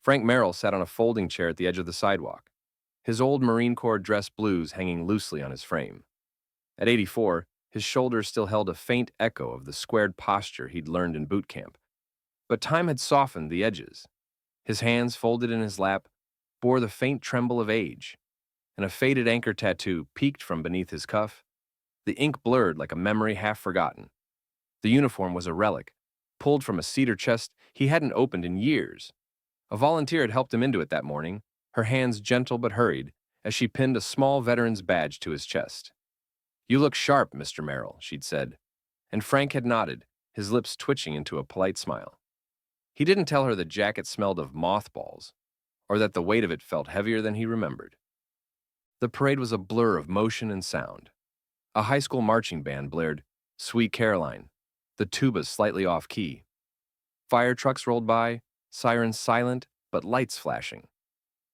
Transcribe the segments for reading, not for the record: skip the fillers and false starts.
Frank Merrill sat on a folding chair at the edge of the sidewalk, his old Marine Corps dress blues hanging loosely on his frame. At 84, his shoulders still held a faint echo of the squared posture he'd learned in boot camp, but time had softened the edges. His hands, folded in his lap, bore the faint tremble of age, and a faded anchor tattoo peeked from beneath his cuff, the ink blurred like a memory half forgotten. The uniform was a relic, pulled from a cedar chest he hadn't opened in years. A volunteer had helped him into it that morning, her hands gentle but hurried, as she pinned a small veteran's badge to his chest. "You look sharp, Mr. Merrill," she'd said, and Frank had nodded, his lips twitching into a polite smile. He didn't tell her the jacket smelled of mothballs, or that the weight of it felt heavier than he remembered. The parade was a blur of motion and sound. A high school marching band blared "Sweet Caroline," the tuba slightly off-key. Fire trucks rolled by, sirens silent, but lights flashing.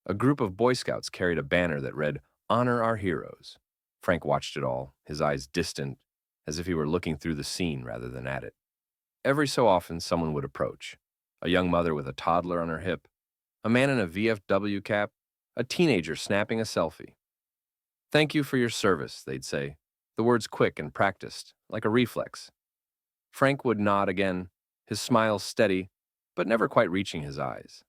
A group of Boy Scouts carried a banner that read, "Honor Our Heroes." Frank watched it all, his eyes distant, as if he were looking through the scene rather than at it. Every so often, someone would approach. A young mother with a toddler on her hip, a man in a VFW cap, a teenager snapping a selfie. "Thank you for your service," they'd say, the words quick and practiced, like a reflex. Frank would nod again, his smile steady, but never quite reaching his eyes.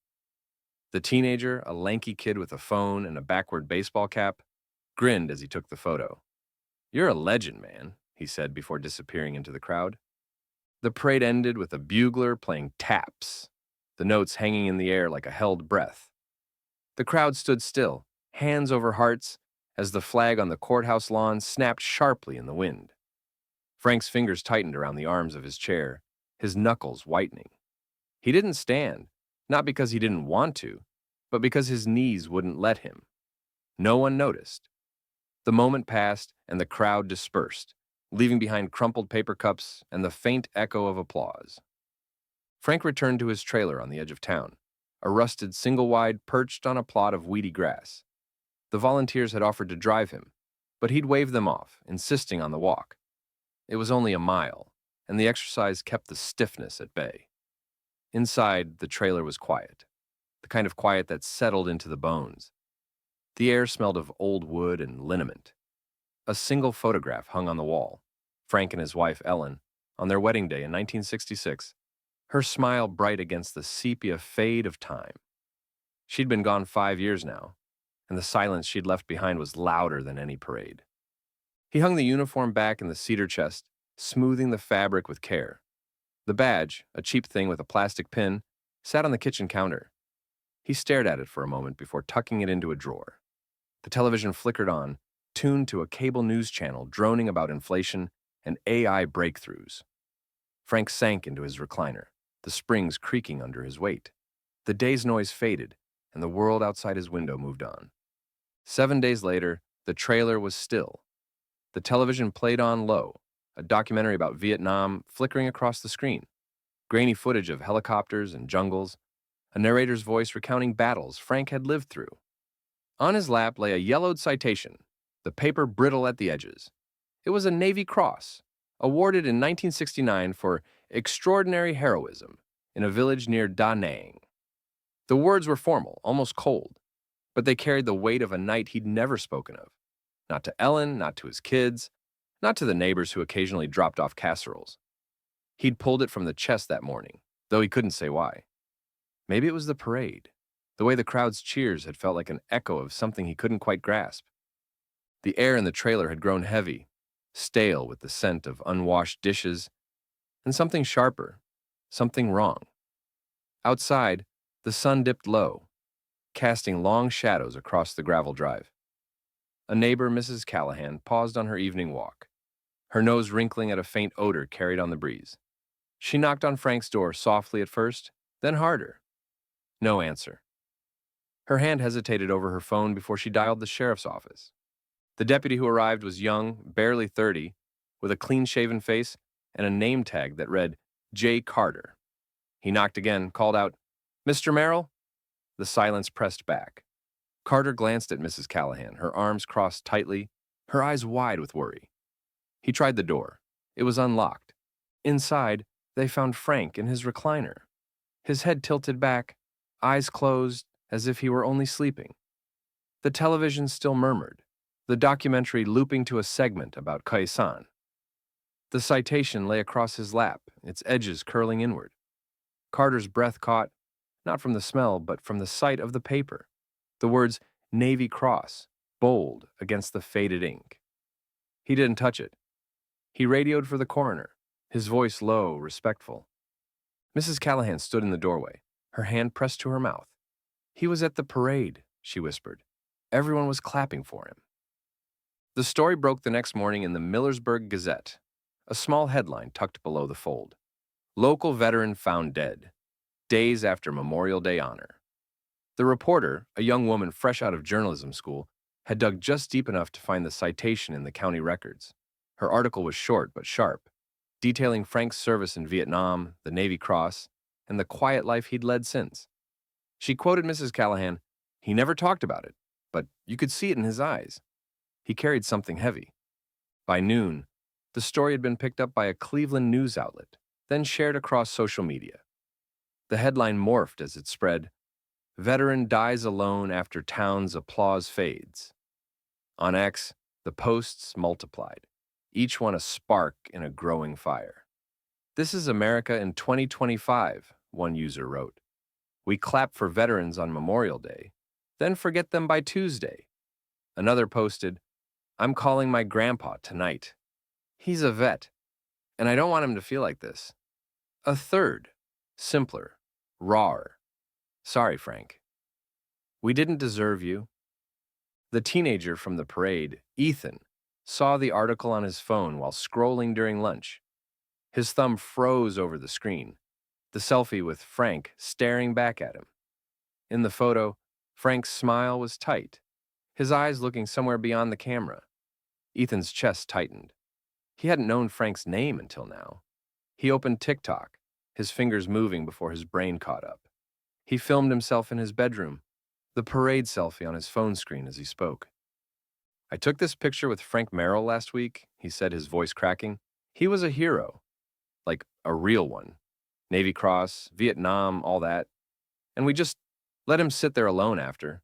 The teenager, a lanky kid with a phone and a backward baseball cap, grinned as he took the photo. "You're a legend, man," he said before disappearing into the crowd. The parade ended with a bugler playing taps, the notes hanging in the air like a held breath. The crowd stood still, hands over hearts, as the flag on the courthouse lawn snapped sharply in the wind. Frank's fingers tightened around the arms of his chair, his knuckles whitening. He didn't stand, not because he didn't want to, but because his knees wouldn't let him. No one noticed. The moment passed, and the crowd dispersed, leaving behind crumpled paper cups and the faint echo of applause. Frank returned to his trailer on the edge of town, a rusted single-wide perched on a plot of weedy grass. The volunteers had offered to drive him, but he'd waved them off, insisting on the walk. It was only a mile, and the exercise kept the stiffness at bay. Inside, the trailer was quiet, the kind of quiet that settled into the bones. The air smelled of old wood and liniment. A single photograph hung on the wall, Frank and his wife, Ellen, on their wedding day in 1966, her smile bright against the sepia fade of time. She'd been gone 5 years now, and the silence she'd left behind was louder than any parade. He hung the uniform back in the cedar chest, smoothing the fabric with care. The badge, a cheap thing with a plastic pin, sat on the kitchen counter. He stared at it for a moment before tucking it into a drawer. The television flickered on, tuned to a cable news channel droning about inflation and AI breakthroughs. Frank sank into his recliner, the springs creaking under his weight. The day's noise faded, and the world outside his window moved on. 7 days later, the trailer was still. The television played on low, a documentary about Vietnam flickering across the screen, grainy footage of helicopters and jungles, a narrator's voice recounting battles Frank had lived through. On his lap lay a yellowed citation, the paper brittle at the edges. It was a Navy Cross, awarded in 1969 for extraordinary heroism in a village near Da Nang. The words were formal, almost cold, but they carried the weight of a night he'd never spoken of. Not to Ellen, not to his kids, not to the neighbors who occasionally dropped off casseroles. He'd pulled it from the chest that morning, though he couldn't say why. Maybe it was the parade. The way the crowd's cheers had felt like an echo of something he couldn't quite grasp. The air in the trailer had grown heavy, stale with the scent of unwashed dishes, and something sharper, something wrong. Outside, the sun dipped low, casting long shadows across the gravel drive. A neighbor, Mrs. Callahan, paused on her evening walk, her nose wrinkling at a faint odor carried on the breeze. She knocked on Frank's door softly at first, then harder. No answer. Her hand hesitated over her phone before she dialed the sheriff's office. The deputy who arrived was young, barely 30, with a clean-shaven face and a name tag that read J. Carter. He knocked again, called out, "Mr. Merrill?" The silence pressed back. Carter glanced at Mrs. Callahan, her arms crossed tightly, her eyes wide with worry. He tried the door. It was unlocked. Inside, they found Frank in his recliner, his head tilted back, eyes closed as if he were only sleeping. The television still murmured, the documentary looping to a segment about Kaisan. The citation lay across his lap, its edges curling inward. Carter's breath caught, not from the smell, but from the sight of the paper. The words Navy Cross, bold against the faded ink. He didn't touch it. He radioed for the coroner, his voice low, respectful. Mrs. Callahan stood in the doorway, her hand pressed to her mouth. He was at the parade, she whispered. Everyone was clapping for him. The story broke the next morning in the Millersburg Gazette, a small headline tucked below the fold. Local veteran found dead, days after Memorial Day honor. The reporter, a young woman fresh out of journalism school, had dug just deep enough to find the citation in the county records. Her article was short but sharp, detailing Frank's service in Vietnam, the Navy Cross, and the quiet life he'd led since. She quoted Mrs. Callahan, "He never talked about it, but you could see it in his eyes. He carried something heavy." By noon, the story had been picked up by a Cleveland news outlet, then shared across social media. The headline morphed as it spread, "Veteran dies alone after town's applause fades." On X, the posts multiplied, each one a spark in a growing fire. "This is America in 2025, one user wrote. We clap for veterans on Memorial Day, then forget them by Tuesday. Another posted, "I'm calling my grandpa tonight. He's a vet, and I don't want him to feel like this." A third, simpler, rawer, "Sorry, Frank. We didn't deserve you." The teenager from the parade, Ethan, saw the article on his phone while scrolling during lunch. His thumb froze over the screen, the selfie with Frank staring back at him. In the photo, Frank's smile was tight, his eyes looking somewhere beyond the camera. Ethan's chest tightened. He hadn't known Frank's name until now. He opened TikTok, his fingers moving before his brain caught up. He filmed himself in his bedroom, the parade selfie on his phone screen as he spoke. "I took this picture with Frank Merrill last week," he said, his voice cracking. "He was a hero, like a real one. Navy Cross, Vietnam, all that. And we just let him sit there alone after.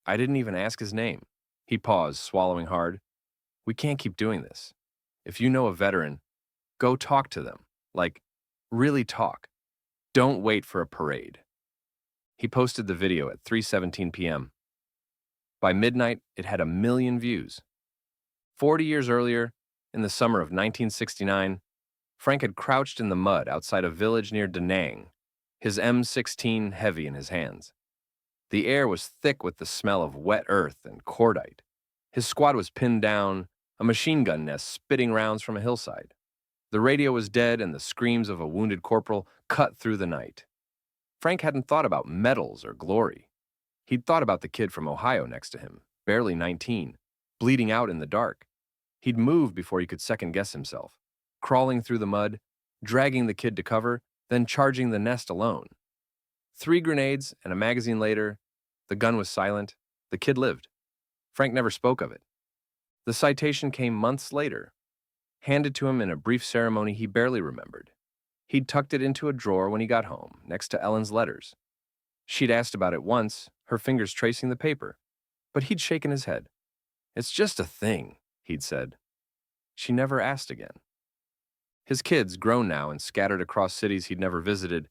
I didn't even ask his name." He paused, swallowing hard. "We can't keep doing this. If you know a veteran, go talk to them. Like, really talk. Don't wait for a parade." He posted the video at 3:17 p.m. By midnight, it had 1 million views. 40 years earlier, in the summer of 1969, Frank had crouched in the mud outside a village near Da Nang, his M16 heavy in his hands. The air was thick with the smell of wet earth and cordite. His squad was pinned down, a machine gun nest spitting rounds from a hillside. The radio was dead and the screams of a wounded corporal cut through the night. Frank hadn't thought about medals or glory. He'd thought about the kid from Ohio next to him, barely 19, bleeding out in the dark. He'd moved before he could second-guess himself, crawling through the mud, dragging the kid to cover, then charging the nest alone. 3 grenades and a magazine later, the gun was silent, the kid lived. Frank never spoke of it. The citation came months later, handed to him in a brief ceremony he barely remembered. He'd tucked it into a drawer when he got home, next to Ellen's letters. She'd asked about it once, her fingers tracing the paper, but he'd shaken his head. "It's just a thing," he'd said. She never asked again. His kids, grown now and scattered across cities he'd never visited,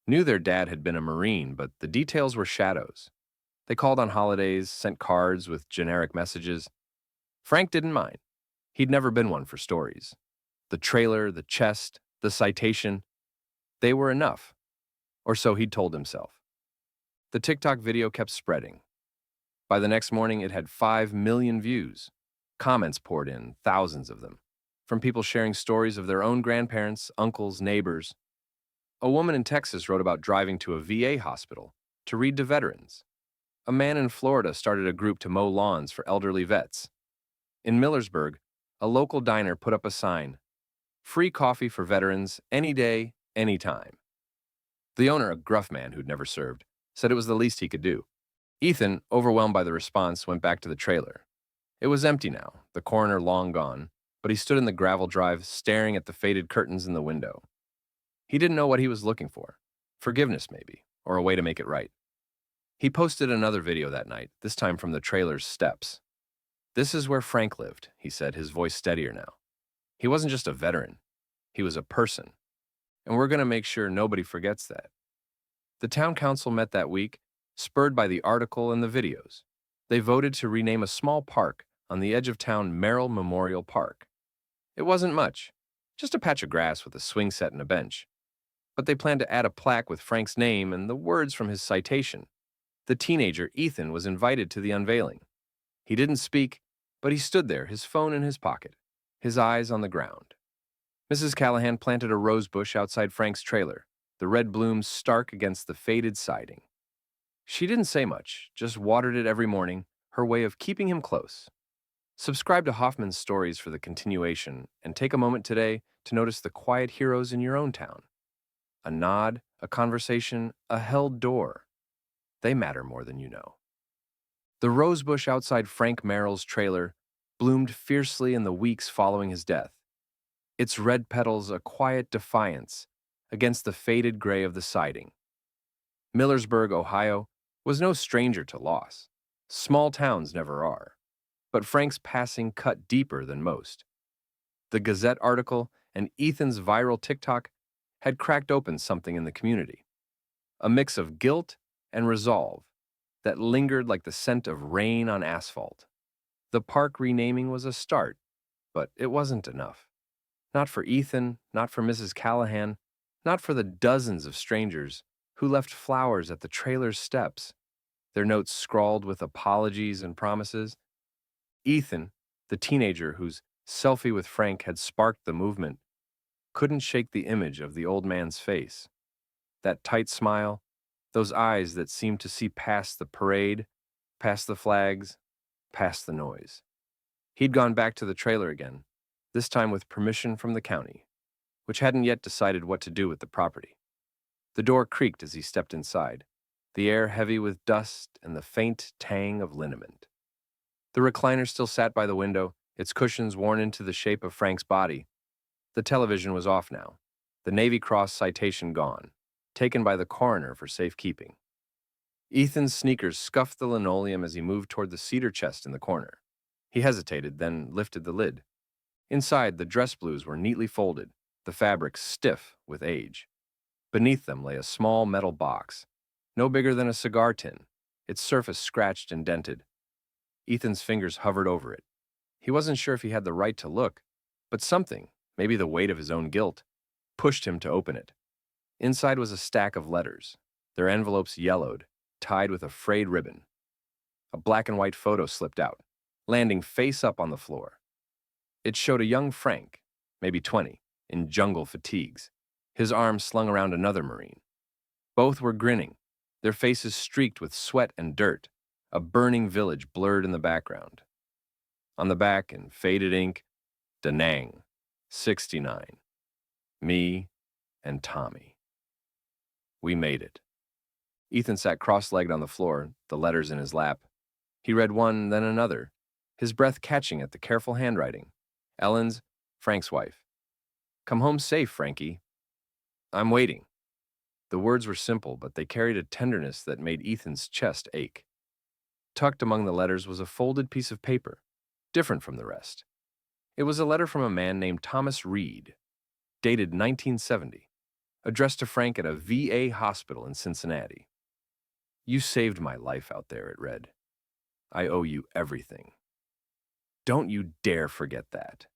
knew their dad had been a Marine, but the details were shadows. They called on holidays, sent cards with generic messages. Frank didn't mind. He'd never been one for stories. The trailer, the chest, the citation, they were enough. Or so he'd told himself. The TikTok video kept spreading. By the next morning, it had 5 million views. Comments poured in, thousands of them, from people sharing stories of their own grandparents, uncles, neighbors. A woman in Texas wrote about driving to a VA hospital to read to veterans. A man in Florida started a group to mow lawns for elderly vets. In Millersburg, a local diner put up a sign, "Free coffee for veterans, any day, any time." The owner, a gruff man who'd never served, said it was the least he could do. Ethan, overwhelmed by the response, went back to the trailer. It was empty now, the coroner long gone, but he stood in the gravel drive, staring at the faded curtains in the window. He didn't know what he was looking for. Forgiveness, maybe, or a way to make it right. He posted another video that night, this time from the trailer's steps. "This is where Frank lived," he said, his voice steadier now. "He wasn't just a veteran. He was a person. And we're going to make sure nobody forgets that." The town council met that week, spurred by the article and the videos. They voted to rename a small park on the edge of town Merrill Memorial Park. It wasn't much, just a patch of grass with a swing set and a bench. But they planned to add a plaque with Frank's name and the words from his citation. The teenager, Ethan, was invited to the unveiling. He didn't speak, but he stood there, his phone in his pocket, his eyes on the ground. Mrs. Callahan planted a rose bush outside Frank's trailer, the red blooms stark against the faded siding. She didn't say much, just watered it every morning, her way of keeping him close. Subscribe to Hoffman's stories for the continuation, and take a moment today to notice the quiet heroes in your own town. A nod, a conversation, a held door. They matter more than you know. The rosebush outside Frank Merrill's trailer bloomed fiercely in the weeks following his death, its red petals a quiet defiance against the faded gray of the siding. Millersburg, Ohio, was no stranger to loss. Small towns never are. But Frank's passing cut deeper than most. The Gazette article and Ethan's viral TikTok had cracked open something in the community. A mix of guilt and resolve that lingered like the scent of rain on asphalt. The park renaming was a start, but it wasn't enough. Not for Ethan, not for Mrs. Callahan, not for the dozens of strangers who left flowers at the trailer's steps, their notes scrawled with apologies and promises. Ethan, the teenager whose selfie with Frank had sparked the movement, couldn't shake the image of the old man's face. That tight smile, those eyes that seemed to see past the parade, past the flags, past the noise. He'd gone back to the trailer again, this time with permission from the county, which hadn't yet decided what to do with the property. The door creaked as he stepped inside, the air heavy with dust and the faint tang of liniment. The recliner still sat by the window, its cushions worn into the shape of Frank's body. The television was off now, the Navy Cross citation gone, taken by the coroner for safekeeping. Ethan's sneakers scuffed the linoleum as he moved toward the cedar chest in the corner. He hesitated, then lifted the lid. Inside, the dress blues were neatly folded, the fabric stiff with age. Beneath them lay a small metal box, no bigger than a cigar tin, its surface scratched and dented. Ethan's fingers hovered over it. He wasn't sure if he had the right to look, but something, maybe the weight of his own guilt, pushed him to open it. Inside was a stack of letters, their envelopes yellowed, tied with a frayed ribbon. A black and white photo slipped out, landing face up on the floor. It showed a young Frank, maybe 20, in jungle fatigues, his arms slung around another Marine. Both were grinning, their faces streaked with sweat and dirt, a burning village blurred in the background. On the back, in faded ink, Da Nang, 69. Me and Tommy. We made it. Ethan sat cross-legged on the floor, the letters in his lap. He read one, then another, his breath catching at the careful handwriting. Ellen's, Frank's wife. "Come home safe, Frankie. I'm waiting." The words were simple, but they carried a tenderness that made Ethan's chest ache. Tucked among the letters was a folded piece of paper, different from the rest. It was a letter from a man named Thomas Reed, dated 1970, addressed to Frank at a VA hospital in Cincinnati. "You saved my life out there," it read. "I owe you everything. Don't you dare forget that."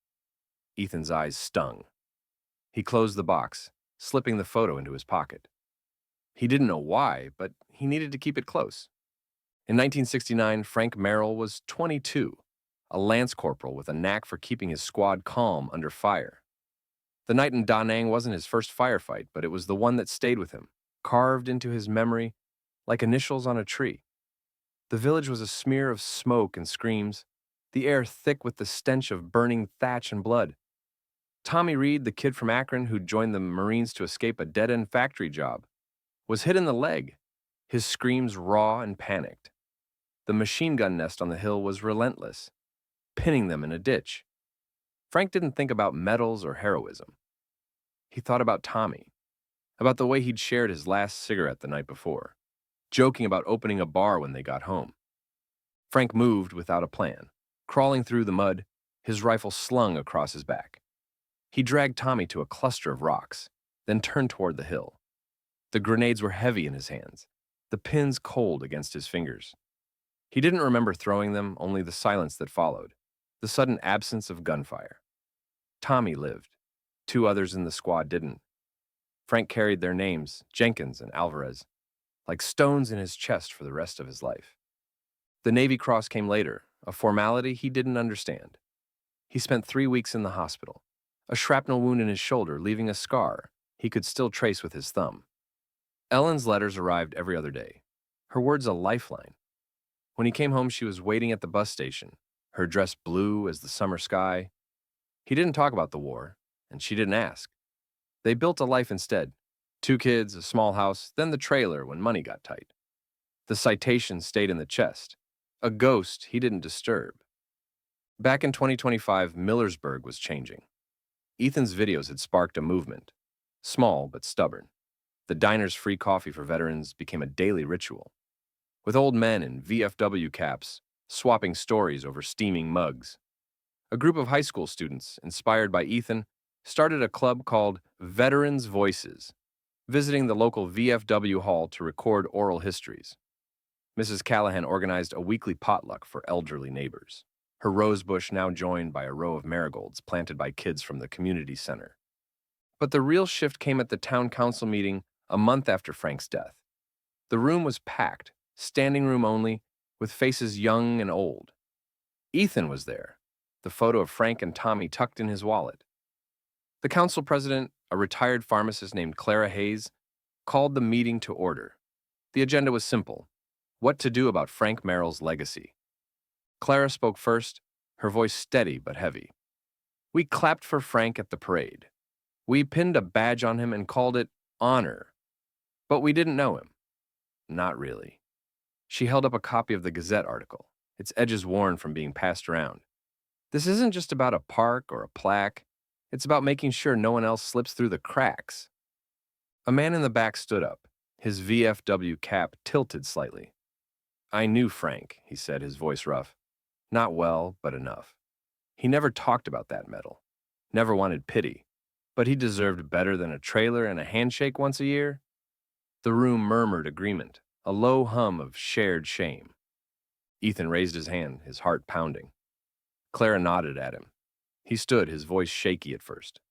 Ethan's eyes stung. He closed the box, slipping the photo into his pocket. He didn't know why, but he needed to keep it close. In 1969, Frank Merrill was 22, a lance corporal with a knack for keeping his squad calm under fire. The night in Da Nang wasn't his first firefight, but it was the one that stayed with him, carved into his memory like initials on a tree. The village was a smear of smoke and screams, the air thick with the stench of burning thatch and blood. Tommy Reed, the kid from Akron who'd joined the Marines to escape a dead-end factory job, was hit in the leg, his screams raw and panicked. The machine gun nest on the hill was relentless, pinning them in a ditch. Frank didn't think about medals or heroism. He thought about Tommy, about the way he'd shared his last cigarette the night before. joking about opening a bar when they got home. Frank moved without a plan, crawling through the mud, his rifle slung across his back. He dragged Tommy to a cluster of rocks, then turned toward the hill. The grenades were heavy in his hands, the pins cold against his fingers. He didn't remember throwing them, only the silence that followed, the sudden absence of gunfire. Tommy lived. 2 others in the squad didn't. Frank carried their names, Jenkins and Alvarez, like stones in his chest for the rest of his life. The Navy Cross came later, a formality he didn't understand. He spent 3 weeks in the hospital, a shrapnel wound in his shoulder leaving a scar he could still trace with his thumb. Ellen's letters arrived every other day, her words a lifeline. When he came home, she was waiting at the bus station, her dress blue as the summer sky. He didn't talk about the war, and she didn't ask. They built a life instead. 2 kids, a small house, then the trailer when money got tight. The citation stayed in the chest, a ghost he didn't disturb. Back in 2025, Millersburg was changing. Ethan's videos had sparked a movement, small but stubborn. The diner's free coffee for veterans became a daily ritual, with old men in VFW caps swapping stories over steaming mugs. A group of high school students, inspired by Ethan, started a club called Veterans Voices, visiting the local VFW hall to record oral histories. Mrs. Callahan organized a weekly potluck for elderly neighbors, her rose bush now joined by a row of marigolds planted by kids from the community center. But the real shift came at the town council meeting a month after Frank's death. The room was packed, standing room only, with faces young and old. Ethan was there, the photo of Frank and Tommy tucked in his wallet. The council president, a retired pharmacist named Clara Hayes, called the meeting to order. The agenda was simple: what to do about Frank Merrill's legacy. Clara spoke first, her voice steady but heavy. We clapped for Frank at the parade. We pinned a badge on him and called it honor. But we didn't know him. Not really. She held up a copy of the Gazette article, its edges worn from being passed around. This isn't just about a park or a plaque. It's about making sure no one else slips through the cracks. A man in the back stood up, his VFW cap tilted slightly. I knew Frank, he said, his voice rough. Not well, but enough. He never talked about that medal, never wanted pity, but he deserved better than a trailer and a handshake once a year. The room murmured agreement, a low hum of shared shame. Ethan raised his hand, his heart pounding. Clara nodded at him. He stood, his voice shaky at first.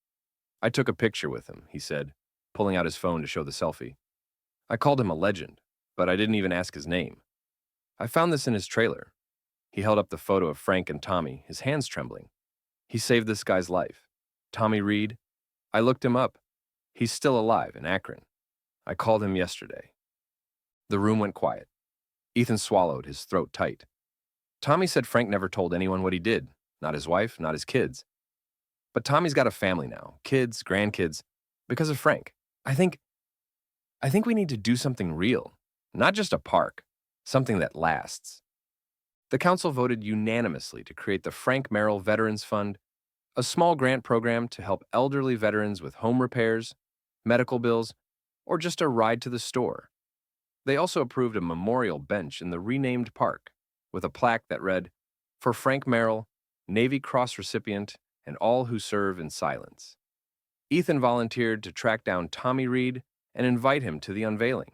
I took a picture with him, he said, pulling out his phone to show the selfie. I called him a legend, but I didn't even ask his name. I found this in his trailer. He held up the photo of Frank and Tommy, his hands trembling. He saved this guy's life. Tommy Reed. I looked him up. He's still alive in Akron. I called him yesterday. The room went quiet. Ethan swallowed, his throat tight. Tommy said Frank never told anyone what he did, not his wife, not his kids. But Tommy's got a family now, kids, grandkids, because of Frank. I think we need to do something real, not just a park, something that lasts. The council voted unanimously to create the Frank Merrill Veterans Fund, a small grant program to help elderly veterans with home repairs, medical bills, or just a ride to the store. They also approved a memorial bench in the renamed park with a plaque that read, "For Frank Merrill, Navy Cross recipient, and all who serve in silence." Ethan volunteered to track down Tommy Reed and invite him to the unveiling.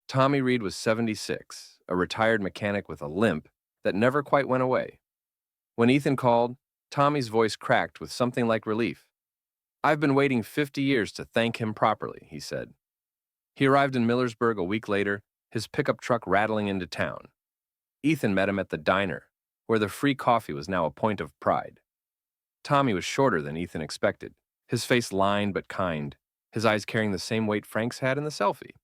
Tommy Reed was 76, a retired mechanic with a limp that never quite went away. When Ethan called, Tommy's voice cracked with something like relief. I've been waiting 50 years to thank him properly, he said. He arrived in Millersburg a week later, his pickup truck rattling into town. Ethan met him at the diner, where the free coffee was now a point of pride. Tommy was shorter than Ethan expected, his face lined but kind, his eyes carrying the same weight Frank's had in the selfie.